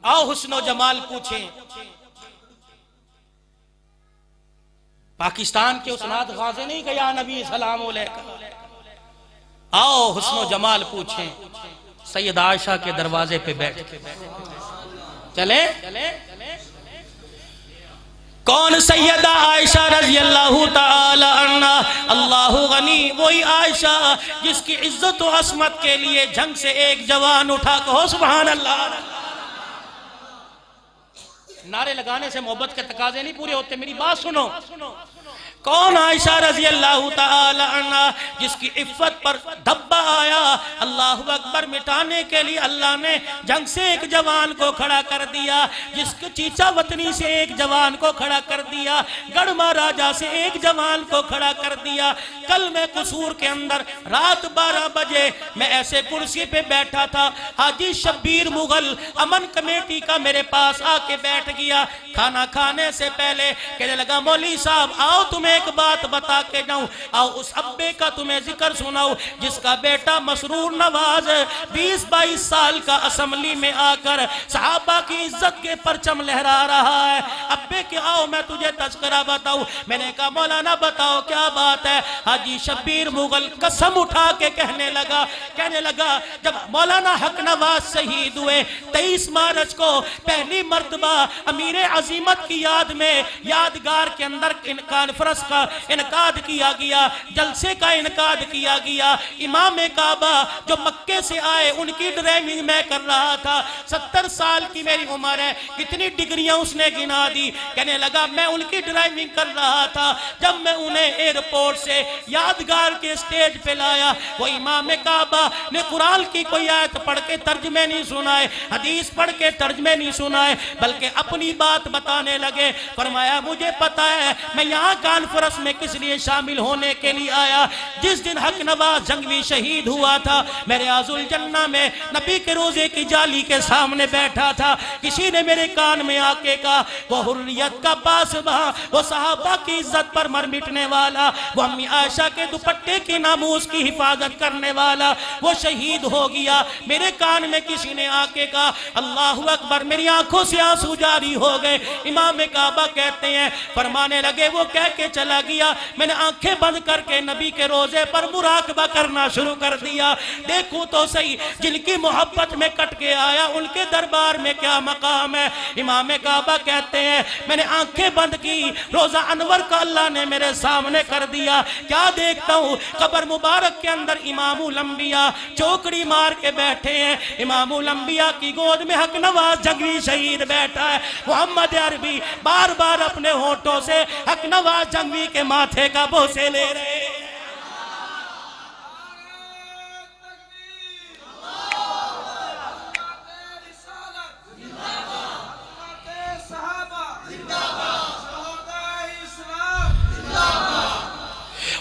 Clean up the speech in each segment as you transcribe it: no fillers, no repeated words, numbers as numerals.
آؤ حسن و جمال پوچھیں. پاکستان کے اسناد غازے نہیں کہ یا نبی سلام علیکم. آؤ حسن و جمال پوچھیں. سیدہ عائشہ کے دروازے پہ بیٹھ چلیں. کون سیدہ عائشہ رضی اللہ تعالی عنہ؟ اللہ غنی وہی عائشہ جس کی عزت و عصمت کے لیے جنگ سے ایک جوان اٹھا کہو سبحان اللہ. نعرے لگانے سے محبت کے تقاضے نہیں پورے ہوتے، میری بات سنو. کون عائشہ رضی اللہ تعالی عنہ جس کی عفت پر دھبا آیا، اللہ اکبر، مٹانے کے لیے اللہ نے جنگ سے ایک جوان کو کھڑا کر دیا، جس کے چیچا وطنی سے ایک جوان کو کھڑا کر دیا، گڑھ مہاراجہ سے ایک جوان کو کھڑا کر دیا. کل میں قصور کے اندر رات 12 بجے میں ایسے کرسی پہ بیٹھا تھا، حاجی شبیر مغل امن کمیٹی کا میرے پاس آ کے بیٹھ گیا. کھانا کھانے سے پہلے کہنے لگا مولوی صاحب آؤ تمہیں ایک بات بتا کے جاؤں، آؤ اس ابے کا تمہیں ذکر سناؤ جس کا بیٹا مسرور نواز 20-22 سال کا اسمبلی میں آ کر صحابہ کی عزت کے پرچم لہرا رہا ہے. ابے کے آؤ میں تجھے تذکرہ بتاؤں. میں نے کہا مولانا بتاؤ کیا بات ہے؟ حاجی شبیر مغل قسم اٹھا کے کہنے لگا جب مولانا حق نواز شہید ہوئے 23 مارچ کو پہلی مرتبہ امیر عظیمت کی یاد میں یادگار کے اندر کانفرنس کا انعقاد کیا گیا، جلسے کا انعقاد کیا گیا. امام کعبہ جو مکے سے آئے ان کی ڈرائیونگ میں کر رہا تھا. 70 سال کی میری عمر ہے، کتنی ڈگریاں اس نے گنا دی. کہنے لگا میں ان کی ڈرائیونگ کر رہا تھا، جب میں انہیں ایئرپورٹ سے یادگار کے سٹیج پہ لایا، وہ امام کعبہ نے قرآن کی کوئی آیت پڑھ کے ترجمے نہیں سنائے، حدیث پڑھ کے ترجمے نہیں سنائے، بلکہ اپنی بات بتانے لگے. فرمایا مجھے پتا ہے میں یہاں کانفرنس میں کس لیے شامل ہونے کے لیے آیا. جس دن حق نواز جنگوی شہید ہوا تھا میں ریاض الجنہ میں نبی کے روزے کی جالی کے سامنے بیٹھا تھا. کسی نے میرے کان میں آ کے کہا وہ حریت کا پاسباں، وہ صحابہ کی عزت پر مر مٹنے والا، وہ امی عائشہ کے دوپٹے کی ناموس کی حفاظت کرنے والا، وہ شہید ہو گیا. میرے کان میں کسی نے آ کے کہا اللہ اکبر. میری آنکھوں سے آنسو جاری ہو گئے. امام کعبہ کہتے ہیں فرمانے لگے وہ کہہ کے چلا گیا، میں نے آنکھیں بند کر کے نبی کے روزے پر مراقبہ کرنا شروع کر دیا. دیکھوں تو صحیح جن کی محبت میں کٹ کے آیا ان کے دربار میں کیا مقام ہے. امام کعبہ کہتے ہیں میں نے آنکھیں بند کی، روزہ انور کا اللہ نے میرے سامنے کر دیا. کیا دیکھتا ہوں؟ قبر مبارک کے اندر امام الانبیاء چوکڑی مار کے بیٹھے ہیں. امام الانبیاء کی گود میں حق نواز جنگوی شہید بیٹھا ہے. محمد عربی بار بار اپنے ہونٹوں سے حق نواز جنگوی کے ماتھے کا بوسے لے رہے ہیں.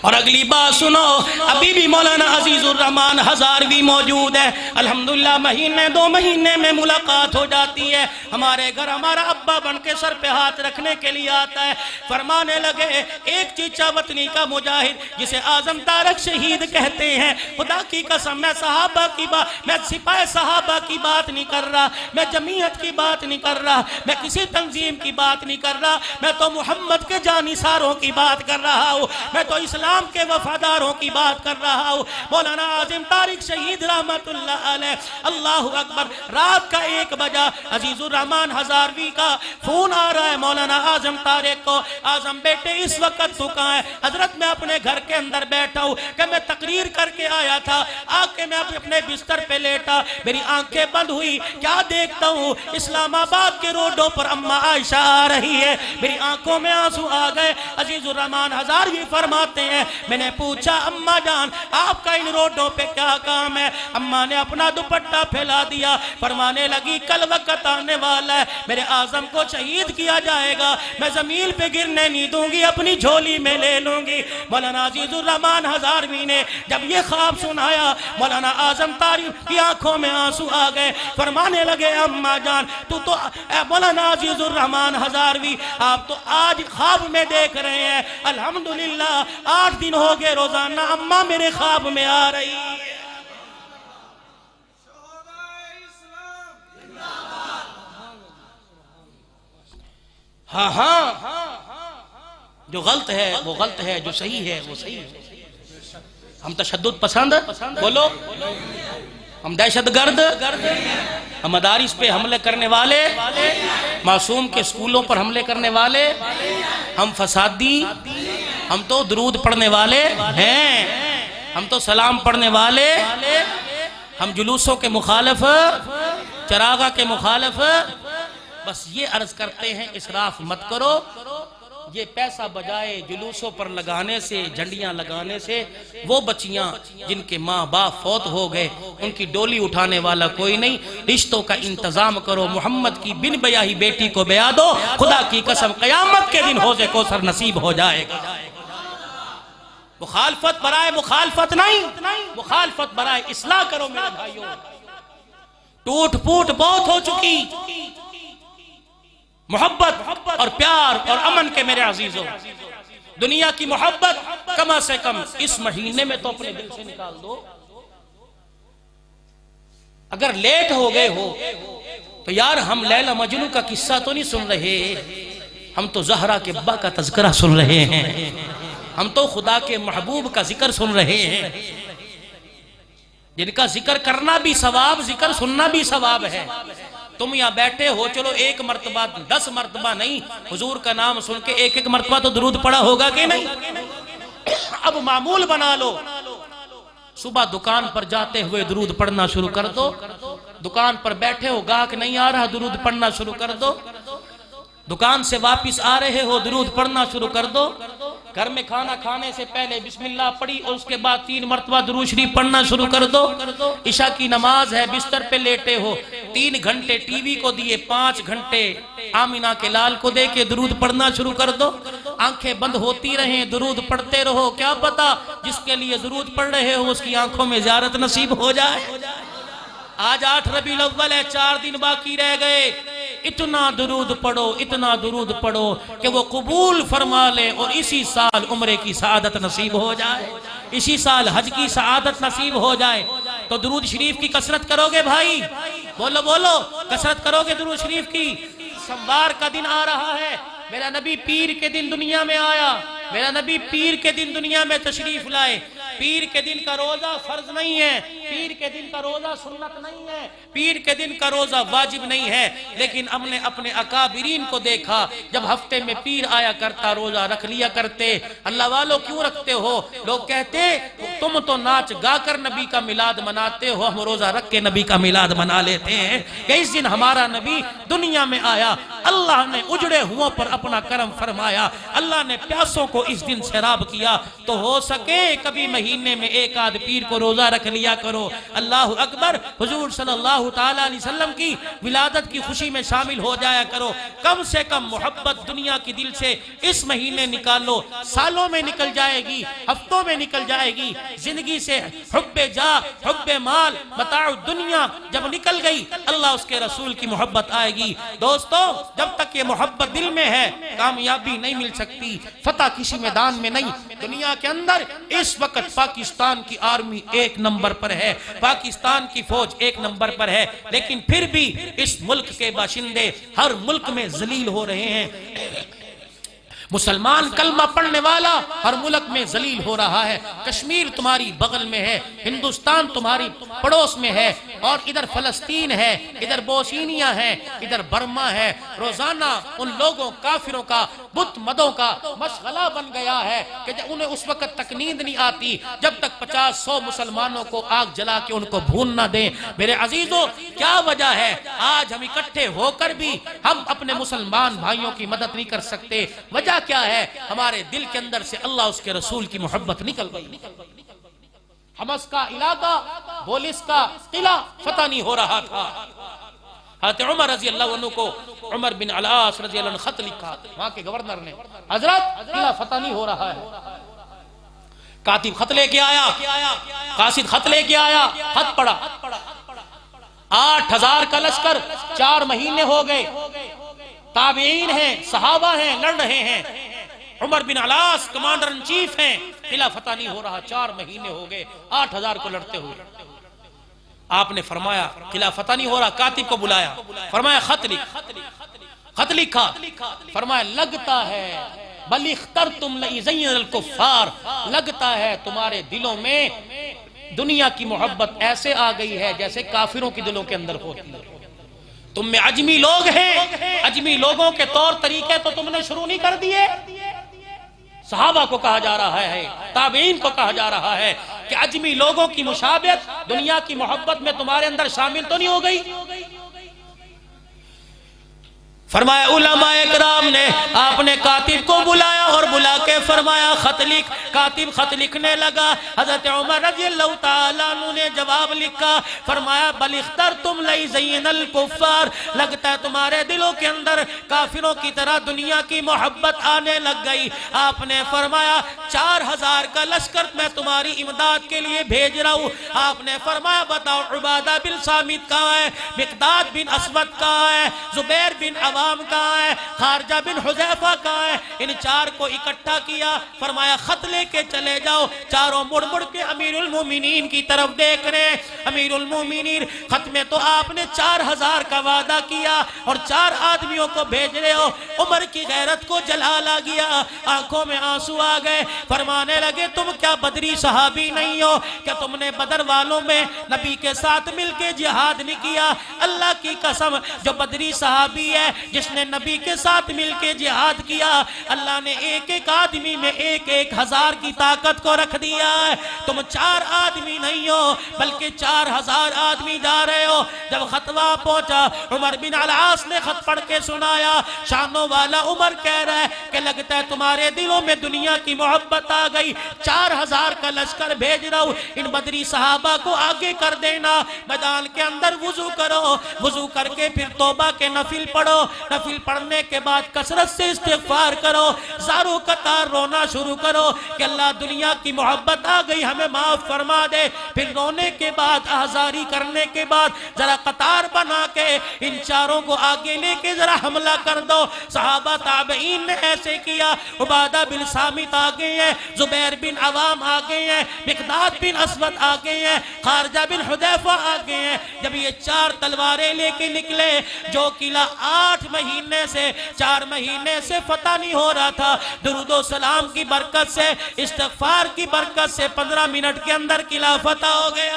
اور اگلی بات سنو، ابھی بھی مولانا عزیز الرحمن ہزاروی موجود ہے. الحمدللہ مہینے 2 مہینے میں ملاقات ہو جاتی ہے. ہمارے گھر ہمارا ابا بن کے سر پہ ہاتھ رکھنے کے لیے آتا ہے. فرمانے لگے ایک چیچا وطنی کا مجاہد جسے اعظم طارق شہید کہتے ہیں، خدا کی قسم میں صحابہ کی بات، میں سپاہ صحابہ کی بات نہیں کر رہا، میں جمعیت کی بات نہیں کر رہا، میں کسی تنظیم کی بات نہیں کر رہا، میں تو محمد کے جانثاروں کی بات کر رہا ہوں، میں تو اسلام کے وفاداروں کی بات کر رہا ہوں. مولانا اعظم طارق شہید رحمت اللہ علیہ. اللہ اکبر. رات کا 1 بجا عزیز الرحمن ہزاروی کا فون آ رہا ہے مولانا اعظم طارق کو. اعظم بیٹے اس وقت تو کہاں ہے؟ حضرت میں اپنے گھر کے اندر بیٹھا ہوں کہ میں تقریر کر کے آیا تھا. آ کے میں اپنے بستر پہ لیٹا، میری آنکھیں بند ہوئی. کیا دیکھتا ہوں؟ اسلام آباد کے روڈوں پر اماں عائشہ آ رہی ہے. میری آنکھوں میں آنسو آ گئے. عزیز الرحمن ہزاروی فرماتے ہیں میں نے پوچھا اماں جان آپ کا ان روڈوں پہ کیا کام ہے؟ اماں نے اپنا دوپٹہ پھیلا دیا. فرمانے لگی کل وقت آنے والا ہے میرے اعظم کو شہید کیا جائے گا، میں زمین پہ گرنے نہیں دوں گی، اپنی جھولی میں لے لوں گی. مولانا عزیز الرحمن ہزاروی نے جب یہ خواب سنایا مولانا اعظم طارق کی آنکھوں میں آنسو آ گئے. فرمانے لگے اماں جان تو مولانا عزیز الرحمن ہزاروی آپ تو آج خواب میں دیکھ رہے ہیں. الحمدللہ 8 دن ہو گئے روزانہ اماں میرے خواب میں آ رہی ہے. ہاں ہاں، جو غلط ہے وہ غلط ہے، جو صحیح ہے وہ صحیح ہے۔ ہم تشدد پسند بولو، ہم دہشت گرد، ہم مدارس پہ حملے کرنے والے، معصوم کے اسکولوں پر حملے کرنے والے، ہم فسادی، ہم تو درود پڑھنے والے ہیں، ہم تو سلام پڑھنے والے، ہم جلوسوں کے مخالف، چراغاں کے مخالف۔ بس یہ عرض کرتے ہیں اسراف مت کرو۔ یہ پیسہ بجائے جلوسوں پر لگانے سے، جھنڈیاں لگانے سے، وہ بچیاں جن کے ماں باپ فوت ہو گئے ان کی ڈولی اٹھانے والا کوئی نہیں۔ رشتوں کا انتظام کرو، محمد کی بن بیاہی بیٹی کو بیاہ دو، خدا کی قسم قیامت کے دن حوض کوثر نصیب ہو جائے گا۔ مخالفت برائے مخالفت نہیں، مخالفت برائے اصلاح کرو میرے بھائیوں۔ ٹوٹ پوٹ بہت ہو چکی، محبت اور پیار اور امن کے میرے عزیزوں، دنیا کی محبت کم سے کم اس مہینے میں تو اپنے دل سے نکال دو۔ اگر لیٹ ہو گئے ہو تو یار ہم لیلا مجنو کا قصہ تو نہیں سن رہے، ہم تو زہرا کے ابا کا تذکرہ سن رہے ہیں، ہم تو خدا کے محبوب کا ذکر سن رہے ہیں، جن کا ذکر کرنا بھی ثواب، ذکر سننا بھی ثواب ہے۔ تم یہاں بیٹھے ہو، چلو ایک مرتبہ 10 مرتبہ نہیں، حضور کا نام سن کے ایک مرتبہ تو درود پڑا ہوگا کہ نہیں؟ اب معمول بنا لو، صبح دکان پر جاتے ہوئے درود پڑھنا شروع کر دو، دکان پر بیٹھے ہو گاہک نہیں آ رہا درود پڑھنا شروع کر دو، دکان سے واپس آ رہے ہو درود پڑھنا شروع کر دو، گھر میں کھانا کھانے سے پہلے بسم اللہ پڑھی اور اس کے بعد 3 مرتبہ درود شریف پڑھنا شروع کر دو۔ عشاء کی نماز ہے، بستر پہ لیٹے ہو، 3 گھنٹے ٹی وی کو دیے، 5 گھنٹے آمینہ کے لال کو دے کے درود پڑھنا شروع کر دو۔ آنکھیں بند ہوتی رہیں، درود پڑھتے رہو، کیا پتا جس کے لیے درود پڑھ رہے ہو اس کی آنکھوں میں زیارت نصیب ہو جائے۔ آج 8 ربیع الاول ہے، 4 دن باقی رہ گئے، اتنا درود پڑھو، اتنا درود پڑھو کہ وہ قبول فرما لے اور اسی سال عمرے کی سعادت نصیب ہو جائے، اسی سال حج کی سعادت نصیب ہو جائے۔ تو درود شریف کی کثرت کرو گے بھائی، بولو بولو، کثرت کرو گے درود شریف کی۔ سوار کا دن آ رہا ہے، میرا نبی پیر کے دن دنیا میں آیا، میرا نبی پیر کے دن دنیا میں تشریف لائے۔ پیر کے دن کا روزہ فرض نہیں ہے، پیر کے دن کا روزہ سنت نہیں ہے، پیر کے دن کا روزہ واجب نہیں ہے، لیکن ہم نے اپنے اکابرین کو دیکھا جب ہفتے میں پیر آیا کرتا روزہ رکھ لیا کرتے۔ اللہ والو کیوں رکھتے ہو؟ لوگ کہتے تم تو ناچ گا کر نبی کا میلاد مناتے ہو، ہم روزہ رکھ کے نبی کا میلاد منا لیتے ہیں کہ اس دن ہمارا نبی دنیا میں آیا، اللہ نے اجڑے ہوں پر اپنا کرم فرمایا، اللہ نے پیاسوں کو اس دن سیراب کیا۔ تو ہو سکے کبھی مہینے میں 1 آدھ پیر کو روزہ رکھ لیا کرو۔ اللہ اکبر، حضور صلی اللہ تعالیٰ علیہ وسلم کی ولادت کی خوشی میں شامل ہو جایا کرو۔ کم سے کم محبت دنیا کی دل سے اس مہینے نکالو، سالوں میں نکل جائے گی، ہفتوں میں نکل جائے گی، زندگی سے حب جاہ، حب مال، متاع الدنیا جب نکل گئی اللہ اس کے رسول کی محبت آئے گی۔ دوستو جب تک یہ محبت دل میں ہے کامیابی نہیں مل سکتی، فتح کسی میدان میں نہیں۔ دنیا کے اندر اس وقت پاکستان کی آرمی 1 نمبر پر ہے، پاکستان کی فوج 1 نمبر پر ہے، لیکن پھر بھی اس ملک کے باشندے ہر ملک میں ذلیل ہو رہے ہیں۔ مسلمان کلمہ پڑھنے والا ہر ملک میں ذلیل ہو رہا ہے۔ کشمیر تمہاری بغل میں ہے، ہندوستان تمہاری پڑوس میں ہے، اور ادھر فلسطین ہے، ادھر بوسنیا ہے، ادھر برما ہے۔ روزانہ ان لوگوں کافروں کا، بت مدوں کا مشغلہ بن گیا ہے کہ انہیں اس وقت تک نیند نہیں آتی جب تک 50-100 مسلمانوں کو آگ جلا کے ان کو بھون نہ دیں۔ میرے عزیزوں کیا وجہ ہے آج ہم اکٹھے ہو کر بھی ہم اپنے مسلمان بھائیوں کی مدد نہیں کر سکتے؟ وجہ کیا ہے؟ ہمارے دل کے اندر سے اللہ اس کے رسول کی محبت نکل گئی۔ حمص کا علاقہ، بولس کا قلعہ فتح نہیں ہو رہا تھا۔ حضرت عمر رضی اللہ عنہ کو عمر بن العاص رضی اللہ عنہ خط لکھا وہاں کے گورنر نے، حضرت قلعہ فتح نہیں ہو رہا ہے۔ کاتب خط لے کے آیا، قاصد خط لے کے آیا، خط پڑھا، 8000 کا لشکر 4 مہینے ہو گئے، تابعین ہیں، صحابہ ہیں، لڑ رہے ہیں، عمر بن العاص کمانڈر ان چیف ہیں، قلعہ فتح نہیں ہو رہا، 4 مہینے ہو گئے 8000 کو لڑتے ہوئے۔ آپ نے فرمایا قلعہ فتح نہیں ہو رہا، کاتب کو بلایا، فرمایا خط لکھ۔ خط لکھا، فرمایا لگتا ہے بل اخترتم لَيُزَيِّنَ الْكُفَّارَ، لگتا ہے تمہارے دلوں میں دنیا کی محبت ایسے آ گئی ہے جیسے کافروں کی دلوں کے اندر ہوتی ہے۔ تم میں عجمی لوگ ہیں، عجمی لوگوں کے طور طریقے تو تم نے شروع نہیں کر دیے۔ صحابہ کو کہا جا رہا ہے، تابعین کو کہا جا رہا ہے کہ عجمی لوگوں کی مشابہت دنیا کی محبت میں تمہارے اندر شامل تو نہیں ہو گئی؟ فرمایا علماء اکرام نے، آپ نے کاتب کو بلایا اور بلا کے فرمایا خط لکھ۔ کاتب خط لکھنے لگا، حضرت عمر رضی اللہ تعالیٰ عنہ نے جواب لکھا، فرمایا بل اخترتم لَيُزَيِّنَ الْكُفَّارَ، لگتا ہے تمہارے دلوں کے اندر کافروں کی طرح دنیا کی محبت آنے لگ گئی۔ آپ نے فرمایا 4000 کا لشکر میں تمہاری امداد کے لیے بھیج رہا ہوں۔ آپ نے فرمایا بتاؤ عبادہ بن صامت کہاں ہے، مقداد بن اسود کہاں ہے، زبیر بن عوام کہاں ہے، خارجہ بن حذیفہ کہاں ہے؟ ان 4 کو اکٹھا کیا، فرمایا خط لے کے چلے جاؤ۔ چاروں مڑ مڑ کے امیر المومنین کی طرف دیکھ رہے ہیں۔ امیر المومنین، خط میں تو آپ نے 4000 کا وعدہ کیا اور 4 آدمیوں کو بھیج رہے ہو۔ عمر کی غیرت کو جلال آ گیا، آنکھوں میں آنسو آ گئے، فرمانے لگے تم کیا بدری صحابی نہیں ہو؟ کیا تم نے بدر والوں میں نبی کے ساتھ مل کے جہاد نہیں کیا؟ اللہ کی قسم، جو بدری صحابی ہے جس نے نبی کے ساتھ مل کے جہاد کیا، اللہ نے ایک ایک آدمی میں 1000 کی طاقت کو رکھ دیا ہے۔ تم 4 آدمی نہیں ہو بلکہ 4000 آدمی جا رہے ہو۔ جب خطوہ پہنچا، عمر بن العاص نے خط پڑھ کے سنایا، شانوں والا عمر کہہ رہا ہے کہ لگتا ہے تمہارے دلوں میں دنیا کی محبت آ گئی، 4000 کا لشکر بھیج رہا ہوں، ان بدری صحابہ کو آگے کر دینا، میدان کے اندر وضو کرو، وضو کر کے پھر توبہ کے نفل پڑھو، نفل پڑھنے کے بعد کثرت سے استغفار کرو، زارو قطار رونا شروع کرو کہ اللہ دنیا کی محبت آ گئی ہمیں معاف فرما دے۔ پھر رونے کے بعد، آزاری کرنے کے بعد ذرا قطار بنا کے ان 4 کو آگے لے کے ذرا حملہ کر دو۔ صحابہ تابعین نے ایسے کیا، عبادہ بن صامت آگے ہیں، زبیر بن عوام آگے ہیں، مقداد بن اسود آگے ہیں، خارجہ بن حذیفہ آگے ہیں۔ جب یہ 4 تلواریں لے کے نکلے، جو قلعہ 8 مہینے سے 4 مہینے سے فتح نہیں ہو رہا تھا، درود و سلام کی برکت سے، استغفار کی برکت سے 15 منٹ کے اندر قلعہ فتح ہو گیا۔